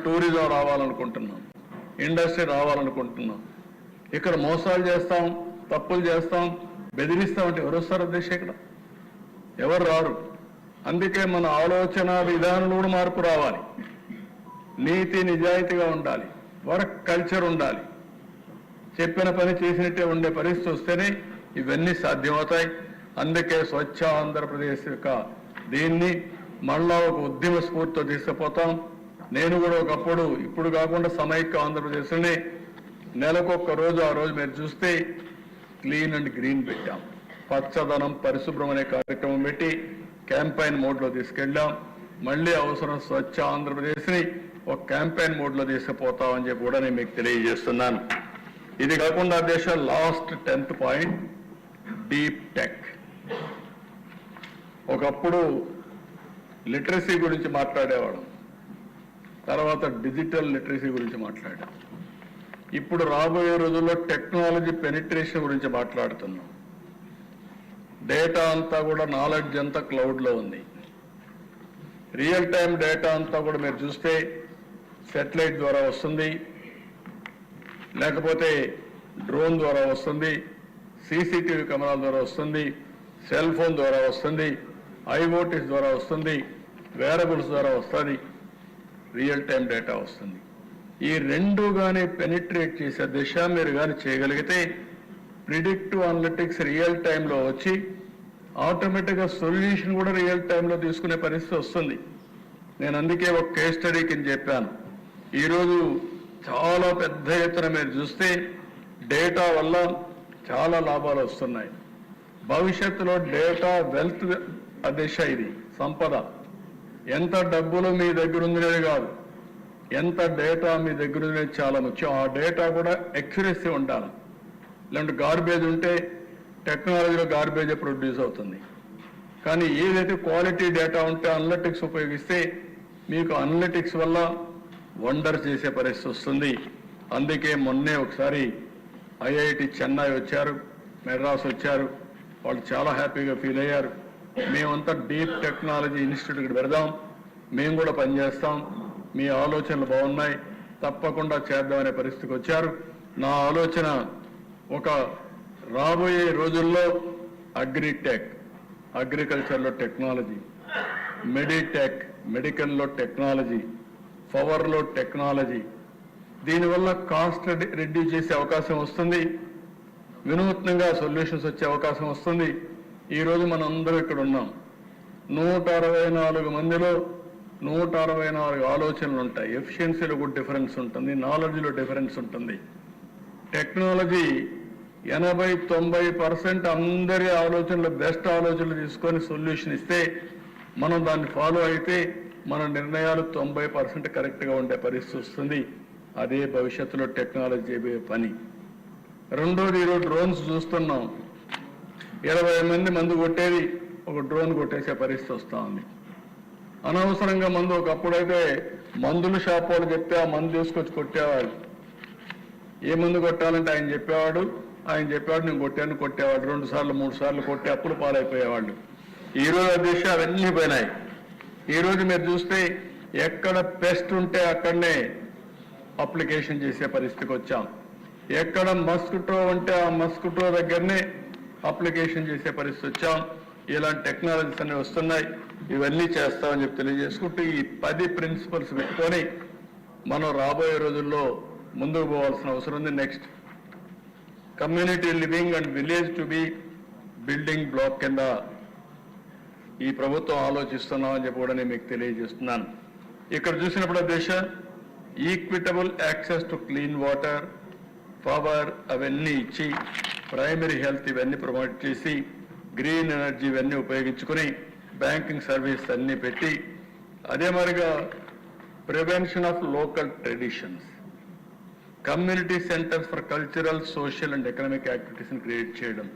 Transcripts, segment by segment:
Tourism రావాలనుకుంటున్నాం, industry రావాలనుకుంటున్నాం. ఇక్కడ మోసాలు చేస్తాం, తప్పులు చేస్తాం, బెదిరిస్తామంటే ఎవరు వస్తారు అధ్యక్ష? ఇక్కడ ఎవరు రారు. అందుకే మన ఆలోచన విధానంలో కూడా మార్పు రావాలి. నీతి నిజాయితీగా ఉండాలి, వర్క్ కల్చర్ ఉండాలి. చెప్పిన పని చేసినట్టే ఉండే పరిస్థితి వస్తేనే ఇవన్నీ సాధ్యమవుతాయి. అందుకే స్వచ్ఛ ఆంధ్రప్రదేశ్ యొక్క దీన్ని మళ్ళా ఒక ఉద్యమ స్ఫూర్తితో తీసుకుపోతాం. నేను కూడా ఒకప్పుడు, ఇప్పుడు కాకుండా సమైక్య ఆంధ్రప్రదేశ్ని నెలకొక్క రోజు, ఆ రోజు మీరు చూస్తే క్లీన్ అండ్ గ్రీన్ పెట్టాం. పచ్చదనం పరిశుభ్రం అనే కార్యక్రమం పెట్టి క్యాంపెయిన్ మోడ్లో తీసుకెళ్ళాం. మళ్ళీ అవసరం స్వచ్ఛ ఆంధ్రప్రదేశ్ని ఒక క్యాంపెయిన్ మోడ్లో తీసుకుపోతామని చెప్పి కూడా నేను మీకు తెలియజేస్తున్నాను. ఇది కాకుండా దేశ last 10th point deep tech. ఒకప్పుడు లిటరసీ గురించి మాట్లాడేవాళ్ళం, తర్వాత డిజిటల్ లిటరసీ గురించి మాట్లాడాం. ఇప్పుడు రాబోయే రోజుల్లో టెక్నాలజీ పెనిట్రేషన్ గురించి మాట్లాడుతున్నాం. డేటా అంతా కూడా, నాలెడ్జ్ అంతా క్లౌడ్లో ఉంది. రియల్ టైం డేటా అంతా కూడా మీరు చూస్తే శాటిలైట్ ద్వారా వస్తుంది, లేకపోతే డ్రోన్ ద్వారా వస్తుంది, సీసీటీవీ కెమెరాల ద్వారా వస్తుంది, సెల్ ఫోన్ ద్వారా వస్తుంది, ఐఓటీస్ ద్వారా వస్తుంది, వేరబుల్స్ ద్వారా వస్తుంది, రియల్ టైం డేటా వస్తుంది. ఈ రెండు కానీ పెనిట్రేట్ చేసే దిశ మీరు కానీ చేయగలిగితే ప్రిడిక్టివ్ అనలిటిక్స్ రియల్ టైంలో వచ్చి ఆటోమేటిక్గా సొల్యూషన్ కూడా రియల్ టైంలో తీసుకునే పరిస్థితి వస్తుంది. నేను అందుకే ఒక కేస్ స్టడీ కింద చెప్పాను. ఈరోజు చాలా పెద్ద ఎత్తున మీరు చూస్తే డేటా వల్ల చాలా లాభాలు వస్తున్నాయి. భవిష్యత్తులో డేటా వెల్త్ దిశ, ఇది సంపద. ఎంత డబ్బులు మీ దగ్గర ఉందనేది కాదు, ఎంత డేటా మీ దగ్గర ఉందనేది చాలా ముఖ్యం. ఆ డేటా కూడా ఎక్యురసీ ఉండాలి. ఇలాంటి గార్బేజ్ ఉంటే టెక్నాలజీలో గార్బేజ్ ప్రొడ్యూస్ అవుతుంది. కానీ ఏదైతే క్వాలిటీ డేటా ఉంటే అనలిటిక్స్ ఉపయోగిస్తే మీకు అనలిటిక్స్ వల్ల వండర్ చేసే పరిస్థితి వస్తుంది. అందుకే మొన్నే ఒకసారి ఐఐటి చెన్నై వచ్చారు, మెడ్రాస్ వచ్చారు. వాళ్ళు చాలా హ్యాపీగా ఫీల్ అయ్యారు. మేమంతా డీప్ టెక్నాలజీ ఇన్స్టిట్యూట్కి పెడదాం, మేము కూడా పనిచేస్తాం, మీ ఆలోచనలు బాగున్నాయి, తప్పకుండా చేద్దామనే పరిస్థితికి వచ్చారు. నా ఆలోచన ఒక రాబోయే రోజుల్లో అగ్రిటెక్, అగ్రికల్చర్లో టెక్నాలజీ, మెడిటెక్, మెడికల్లో టెక్నాలజీ, పవర్లో టెక్నాలజీ, దీనివల్ల కాస్ట్ రెడ్యూస్ చేసే అవకాశం వస్తుంది, వినూత్నంగా సొల్యూషన్స్ వచ్చే అవకాశం వస్తుంది. ఈరోజు మనం అందరూ ఇక్కడ ఉన్నాం. 164 మందిలో 164 ఆలోచనలు ఉంటాయి. ఎఫిషియన్సీలో కూడా డిఫరెన్స్ ఉంటుంది, నాలెడ్జ్లో డిఫరెన్స్ ఉంటుంది. టెక్నాలజీ 80-90% అందరి ఆలోచనలు, బెస్ట్ ఆలోచనలు తీసుకొని సొల్యూషన్ ఇస్తే, మనం దాన్ని ఫాలో అయితే మన నిర్ణయాలు 90% కరెక్ట్గా ఉండే పరిస్థితి వస్తుంది. అదే భవిష్యత్తులో టెక్నాలజీ చేయబోయే పని. రెండోది, ఈరోజు డ్రోన్స్ చూస్తున్నాం. 20 మంది మందు కొట్టేది ఒక డ్రోన్ కొట్టేసే పరిస్థితి వస్తూ ఉంది. అనవసరంగా మందు, ఒకప్పుడైతే మందుల షాప్ వాళ్ళు చెప్తే ఆ మందు తీసుకొచ్చి కొట్టేవాడు. ఏ మందు కొట్టాలంటే ఆయన చెప్పేవాడు, నేను కొట్టేవాడు. 2 సార్లు 3 సార్లు కొట్టి అప్పులు పాలైపోయేవాళ్ళు. ఈరోజు అధ్యక్ష అవన్నీ పోయినాయి. ఈరోజు మీరు చూస్తే ఎక్కడ పెస్ట్ ఉంటే అక్కడనే అప్లికేషన్ చేసే పరిస్థితికి వచ్చాం. ఎక్కడ మస్కిటో ఉంటే ఆ మస్కిటో దగ్గరనే అప్లికేషన్ చేసే పరిస్థితి వచ్చాం. ఇలాంటి టెక్నాలజీస్ అన్ని వస్తున్నాయి. ఇవన్నీ చేస్తామని చెప్పి తెలియజేసుకుంటూ ఈ 10 ప్రిన్సిపల్స్ పెట్టుకొని మనం రాబోయే రోజుల్లో ముందుకు పోవాల్సిన అవసరం ఉంది. Next, community living and village to be building block కింద ఈ ప్రభుత్వం ఆలోచిస్తున్నామని చెప్పి కూడా నేను మీకు తెలియజేస్తున్నాను. ఇక్కడ చూసినప్పుడు దేశ equitable access to clean water, power అవన్నీ ఇచ్చి, ప్రైమరీ హెల్త్ ఇవన్నీ ప్రమోట్ చేసి, గ్రీన్ ఎనర్జీ ఇవన్నీ ఉపయోగించుకుని, బ్యాంకింగ్ సర్వీస్ అన్నీ పెట్టి, అదే మరిగా prevention of local traditions, community centres for cultural, social and economic యాక్టివిటీస్ని క్రియేట్ చేయడం.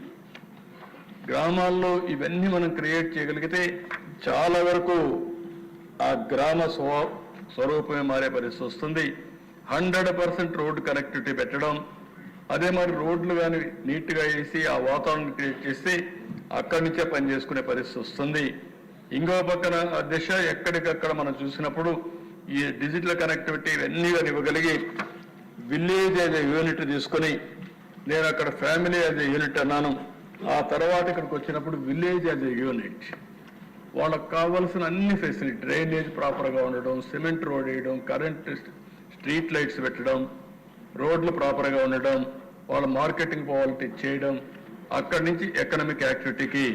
గ్రామాల్లో ఇవన్నీ మనం క్రియేట్ చేయగలిగితే చాలా వరకు ఆ గ్రామ స్వరూపమే మారే పరిస్థితి వస్తుంది. 100% రోడ్డు కనెక్టివిటీ పెట్టడం, అదే మరి రోడ్లు కానీ నీట్గా వేసి ఆ వాతావరణం క్రియేట్ చేస్తే అక్కడి నుంచే పని చేసుకునే పరిస్థితి వస్తుంది. ఇంకో పక్కన దిశ ఎక్కడికక్కడ మనం చూసినప్పుడు ఈ డిజిటల్ కనెక్టివిటీ ఇవన్నీ కానీ ఇవ్వగలిగి విలేజ్ యాజ్ ఎ యూనిట్ తీసుకొని నేను అక్కడ ఫ్యామిలీ యాజ్ ఎ యూనిట్ అన్నాను. ఆ తర్వాత ఇక్కడికి వచ్చినప్పుడు విలేజ్ యాజ్ ఎ యూనిట్ వాళ్ళకు కావాల్సిన అన్ని ఫెసిలిటీ డ్రైనేజ్ ప్రాపర్గా ఉండడం, సిమెంట్ రోడ్ వేయడం, కరెంట్ స్ట్రీట్ లైట్స్ పెట్టడం, రోడ్లు ప్రాపర్గా ఉండడం, వాళ్ళ మార్కెటింగ్ పాలిటీ చేయడం, అక్కడి నుంచి ఎకనామిక్ యాక్టివిటీకి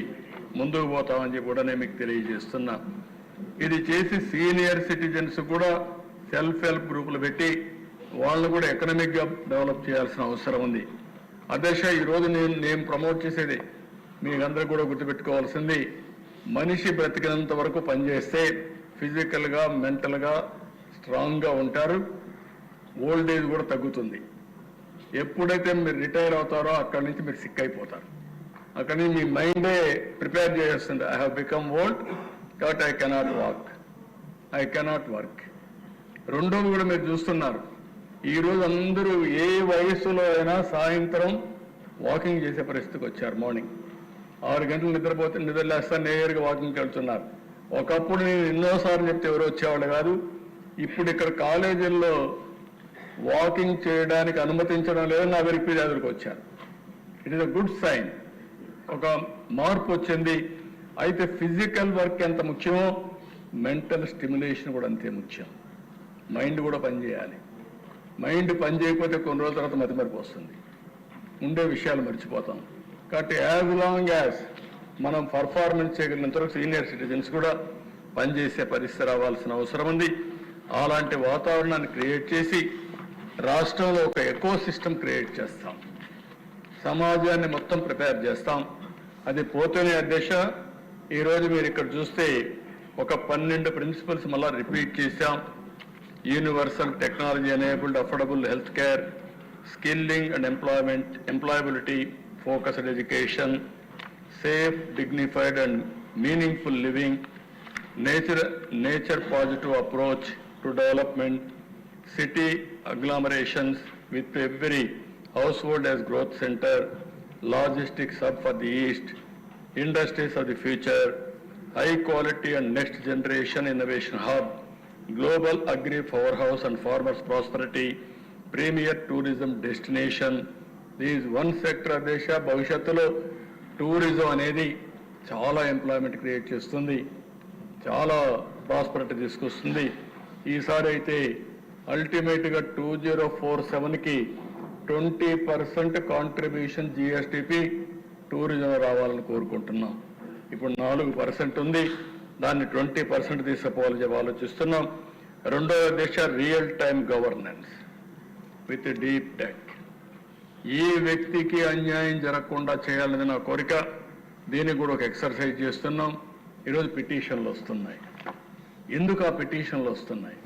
ముందుకు పోతామని చెప్పి కూడా నేను మీకు తెలియజేస్తున్నా. ఇది చేసి సీనియర్ సిటిజన్స్ కూడా సెల్ఫ్ హెల్ప్ గ్రూపులు పెట్టి వాళ్ళని కూడా ఎకనామిక్గా డెవలప్ చేయాల్సిన అవసరం ఉంది. అధ్యక్ష, ఈరోజు నేను ప్రమోట్ చేసేది మీకందరూ కూడా గుర్తుపెట్టుకోవాల్సింది, మనిషి బ్రతికినంత వరకు పనిచేస్తే ఫిజికల్గా మెంటల్గా స్ట్రాంగ్గా ఉంటారు, ఓల్డ్ ఏజ్ కూడా తగ్గుతుంది. ఎప్పుడైతే మీరు రిటైర్ అవుతారో అక్కడి నుంచి మీరు సిక్ అయిపోతారు. అక్కడి నుంచి మీ మైండే ప్రిపేర్ చేస్తుంది, ఐ హ్యావ్ బికమ్ ఓల్డ్ కాబట్టి I cannot walk, I cannot work. రెండోది కూడా మీరు చూస్తున్నారు, ఈరోజు అందరూ ఏ వయస్సులో అయినా సాయంత్రం వాకింగ్ చేసే పరిస్థితికి వచ్చారు. మార్నింగ్ 6 గంటలు నిద్రపోతే నిద్రలేస్తా నేరుగా వాకింగ్కి వెళ్తున్నారు. ఒకప్పుడు నేను ఎన్నోసార్లు చెప్తే ఎవరు వచ్చేవాళ్ళు కాదు. ఇప్పుడు ఇక్కడ కాలేజీల్లో వాకింగ్ చేయడానికి అనుమతించడం లేదని నా వెరిఫికేషన్కి వచ్చారు. It is a good sign, ఒక మార్పు వచ్చింది. అయితే ఫిజికల్ వర్క్ ఎంత ముఖ్యమో మెంటల్ స్టిమ్యులేషన్ కూడా అంతే ముఖ్యం. మైండ్ కూడా పనిచేయాలి. మైండ్ పని చేయకపోతే కొన్ని రోజుల తర్వాత మతిమరుపు వస్తుంది, ఉండే విషయాలు మర్చిపోతాం. కాబట్టి యాజ్ లాంగ్ యాజ్ మనం పర్ఫార్మెన్స్ చేయగలిగినంత వరకు సీనియర్ సిటిజన్స్ కూడా పనిచేసే పరిస్థితి రావాల్సిన అవసరం ఉంది. అలాంటి వాతావరణాన్ని క్రియేట్ చేసి రాష్ట్రంలో ఒక ఎకో సిస్టమ్ క్రియేట్ చేస్తాం, సమాజాన్ని మొత్తం ప్రిపేర్ చేస్తాం. అది పోతేనే అధ్యక్ష, ఈరోజు మీరు ఇక్కడ చూస్తే ఒక 12 ప్రిన్సిపల్స్ మళ్ళా రిపీట్ చేశాం. Universal technology enabled affordable health care, skilling and employment, employability, focused education, safe, dignified and meaningful living, nature positive approach to development, city agglomerations with every household as growth center, logistics hub for the east, industries of the future, high quality and next generation innovation hub, global agri powerhouse and farmers prosperity, premier tourism destination. These one sector దేశ భవిష్యత్తులో tourism అనేది చాలా employment create చేస్తుంది, చాలా prosperity తీసుకొస్తుంది. ఈసారి అయితే అల్టిమేట్గా 2047కి 20% కాంట్రిబ్యూషన్ జిఎస్టిపి టూరిజం రావాలని కోరుకుంటున్నాం. ఇప్పుడు 4% ఉంది, దాన్ని 20% తీసుకుపోవాలని చెప్పి ఆలోచిస్తున్నాం. రెండవ దేశ real time governance with deep tech. ఏ వ్యక్తికి అన్యాయం జరగకుండా చేయాలని నా కోరిక. దీనికి కూడా ఒక ఎక్సర్సైజ్ చేస్తున్నాం. ఈరోజు పిటిషన్లు వస్తున్నాయి. ఎందుకు ఆ పిటిషన్లు వస్తున్నాయి?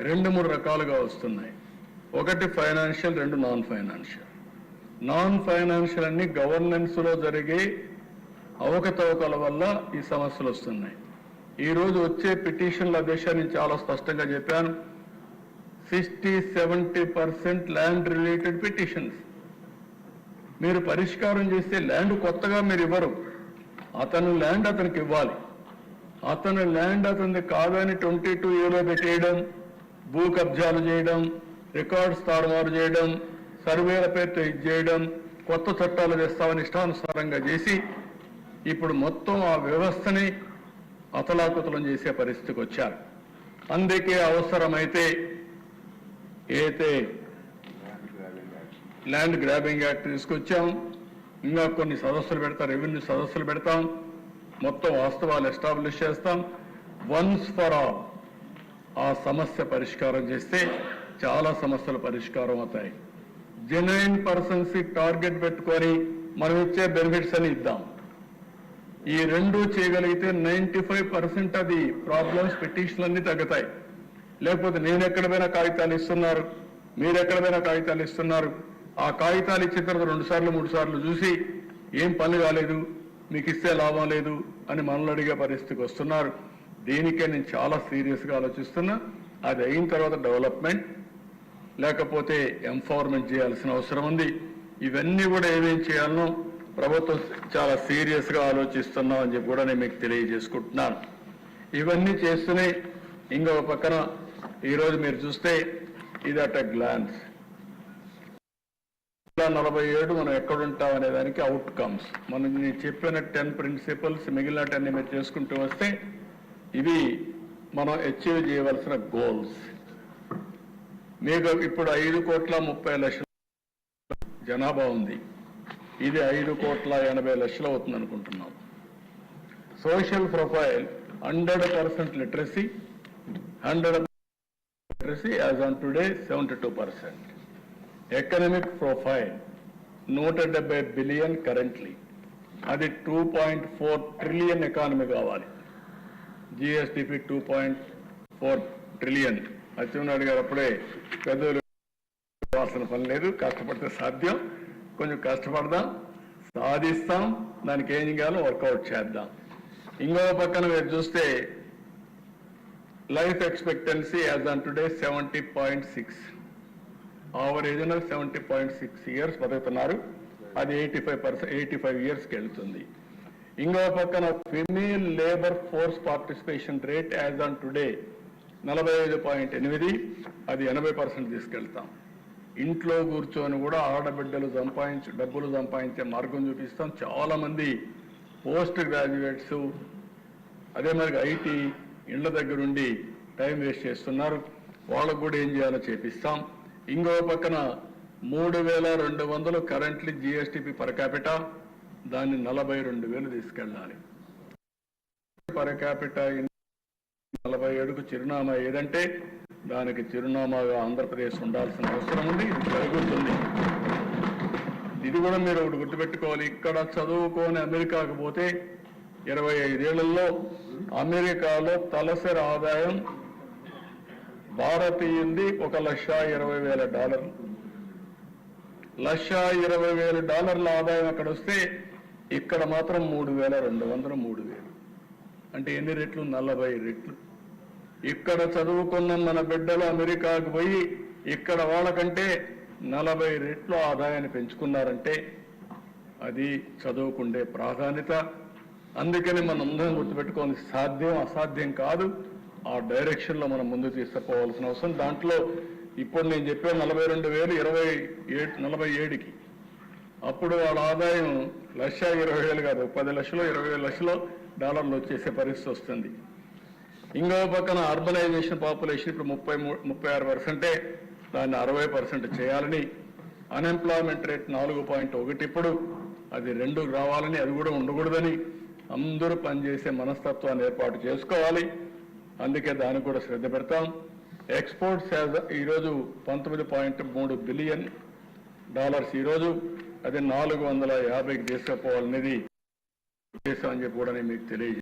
2-3 రకాలుగా వస్తున్నాయి. ఒకటి financial, 2 non financial. Non financial అన్ని గవర్నెన్స్లో జరిగే అవకతవకల వల్ల ఈ సమస్యలు వస్తున్నాయి. ఈరోజు వచ్చే పిటిషన్ల దేశాన్ని చాలా స్పష్టంగా చెప్పాను. 60-70% ల్యాండ్ రిలేటెడ్ పిటిషన్స్. మీరు పరిష్కారం చేస్తే ల్యాండ్ కొత్తగా మీరు ఇవ్వరు, అతను ల్యాండ్ అతనికి ఇవ్వాలి. అతను ల్యాండ్ అతనిది కాదని 22A పెట్టేయడం, భూ కబ్జాలు చేయడం, రికార్డ్స్ తారుమారు చేయడం, సర్వేల పేరుతో ఇది చేయడం, కొత్త చట్టాలు తెస్తామని ఇష్టానుసారంగా చేసి ఇప్పుడు మొత్తం ఆ వ్యవస్థని అతలాకుతలం చేసే పరిస్థితికి వచ్చారు. అందుకే అవసరమైతే అయితే ల్యాండ్ గ్రాబింగ్ యాక్ట్ తీసుకొచ్చాం. ఇంకా కొన్ని సదస్సులు పెడతాం, రెవెన్యూ సదస్సులు పెడతాం, మొత్తం వాస్తవాలు ఎస్టాబ్లిష్ చేస్తాం. వన్స్ ఫర్ ఆల్ ఆ సమస్య పరిష్కారం చేస్తే చాలా సమస్యలు పరిష్కారం అవుతాయి. జెన్యున్ పర్సన్స్ టార్గెట్ పెట్టుకొని మనం ఇచ్చే బెనిఫిట్స్ అని ఇద్దాం. ఈ 2 చేయగలిగితే 95% అది ప్రాబ్లమ్స్ పిటిషన్లు అన్ని తగ్గుతాయి. లేకపోతే నేను ఎక్కడ పోయినా కాగితాలు ఇస్తున్నారు, మీరు ఎక్కడ పోయినా కాగితాలు ఇస్తున్నారు, ఆ కాగితాలు ఇచ్చిన తర్వాత 2 సార్లు 3 సార్లు చూసి ఏం పని కాలేదు, మీకు ఇస్తే లాభం లేదు అని మనల్ని అడిగే పరిస్థితికి వస్తున్నారు. దీనికే నేను చాలా సీరియస్గా ఆలోచిస్తున్నా. అది అయిన తర్వాత డెవలప్మెంట్ లేకపోతే ఎంపవర్మెంట్ చేయాల్సిన అవసరం ఉంది. ఇవన్నీ కూడా ఏమేం చేయాలనో ప్రభుత్వం చాలా సీరియస్గా ఆలోచిస్తున్నాం అని చెప్పి కూడా నేను మీకు తెలియజేసుకుంటున్నాను. ఇవన్నీ చేస్తూనే ఇంకొక పక్కన ఈరోజు మీరు చూస్తే ఇది అట్ గ్లాన్స్ 47 మనం ఎక్కడుంటాం అనే దానికి అవుట్కమ్స్. మనం నేను చెప్పిన 10 ప్రిన్సిపల్స్ మిగిలిన 10 మీరు చేసుకుంటూ వస్తే ఇవి మనం అచీవ్ చేయవలసిన గోల్స్. మీకు ఇప్పుడు 5,30,00,000 జనాభా ఉంది. ఇది 5,80,00,000 అవుతుంది అనుకుంటున్నాం. Social profile 100% literacy, 100% literacy as on today 72%. Economic profile 170 billion currently, అది 2.4 ట్రిలియన్ ఎకానమీ కావాలి. GSDP 2.4 trillion. అచ్చెన్నాయుడు గారు అప్పుడే పెద్దలు వాసన పని లేదు, కష్టపడితే సాధ్యం, కొంచెం కష్టపడదాం, సాధిస్తాం, దానికి ఏం చేయాలో వర్కౌట్ చేద్దాం. ఇంకో పక్కన మీరు చూస్తే life expectancy as on today 70.6, average 70.6 years బతుకుతున్నారు. అది 85 ఇయర్స్కి వెళ్తుంది. ఇంకో పక్కన female labour force participation rate as on today 45.8, అది 80% తీసుకెళ్తాం. ఇంట్లో కూర్చొని కూడా ఆడబిడ్డలు డబ్బులు సంపాదించే మార్గం చూపిస్తాం. చాలా మంది పోస్ట్ గ్రాడ్యుయేట్స్, అదే మరి ఐటీ ఇళ్ల దగ్గరుండి టైం వేస్ట్ చేస్తున్నారు. వాళ్ళకు కూడా ఏం చేయాలో చేపిస్తాం. ఇంకో పక్కన 3,200 కరెంట్లీ జిఎస్టిపి పర్ క్యాపిటా, దాన్ని 42,000 తీసుకెళ్ళాలి. పర్ క్యాపిటా 47కు చిరునామా ఏదంటే దానికి చిరునామాగా ఆంధ్రప్రదేశ్ ఉండాల్సిన అవసరం ఉంది. ఇది జరుగుతుంది. ఇది కూడా మీరు ఒకటి గుర్తుపెట్టుకోవాలి. ఇక్కడ చదువుకొని అమెరికాకు పోతే 25 ఏళ్లలో అమెరికాలో తలసరి ఆదాయం భారతీయుంది $1,20,000. $1,20,000 ఆదాయం అక్కడ వస్తే ఇక్కడ మాత్రం 3,200, 3,000. అంటే ఎన్ని రెట్లు? 40 రెట్లు. ఇక్కడ చదువుకున్న మన బిడ్డలు అమెరికాకు పోయి ఇక్కడ వాళ్ళకంటే 40 రెట్లు ఆదాయాన్ని పెంచుకున్నారంటే అది చదువుకుండే ప్రాధాన్యత. అందుకని మనం అందరం గుర్తుపెట్టుకోవాలి, సాధ్యం అసాధ్యం కాదు. ఆ డైరెక్షన్లో మనం ముందుకు తీసుకుపోవాల్సిన అవసరం. దాంట్లో ఇప్పుడు నేను చెప్పే 42,000 47కి, అప్పుడు వాళ్ళ ఆదాయం $1,20,000 కాదు, 10 లక్షలు, 20 లక్షలు డాలర్లు వచ్చేసే పరిస్థితి వస్తుంది. ఇంకో పక్కన అర్బనైజేషన్ పాపులేషన్ ఇప్పుడు 36%, దాన్ని 60% చేయాలని, అన్ఎంప్లాయ్మెంట్ రేట్ 4.1 ఇప్పుడు, అది 2 రావాలని, అది కూడా ఉండకూడదని అందరూ పనిచేసే మనస్తత్వాన్ని ఏర్పాటు చేసుకోవాలి. అందుకే దానికి కూడా శ్రద్ధ పెడతాం. ఎక్స్పోర్ట్స్ ఈరోజు $19.3 బిలియన్ ఈరోజు, అది 450కి తీసుకుపోవాలనేది ఉద్దేశం అని చెప్పి కూడా మీకు తెలియజేస్తాను.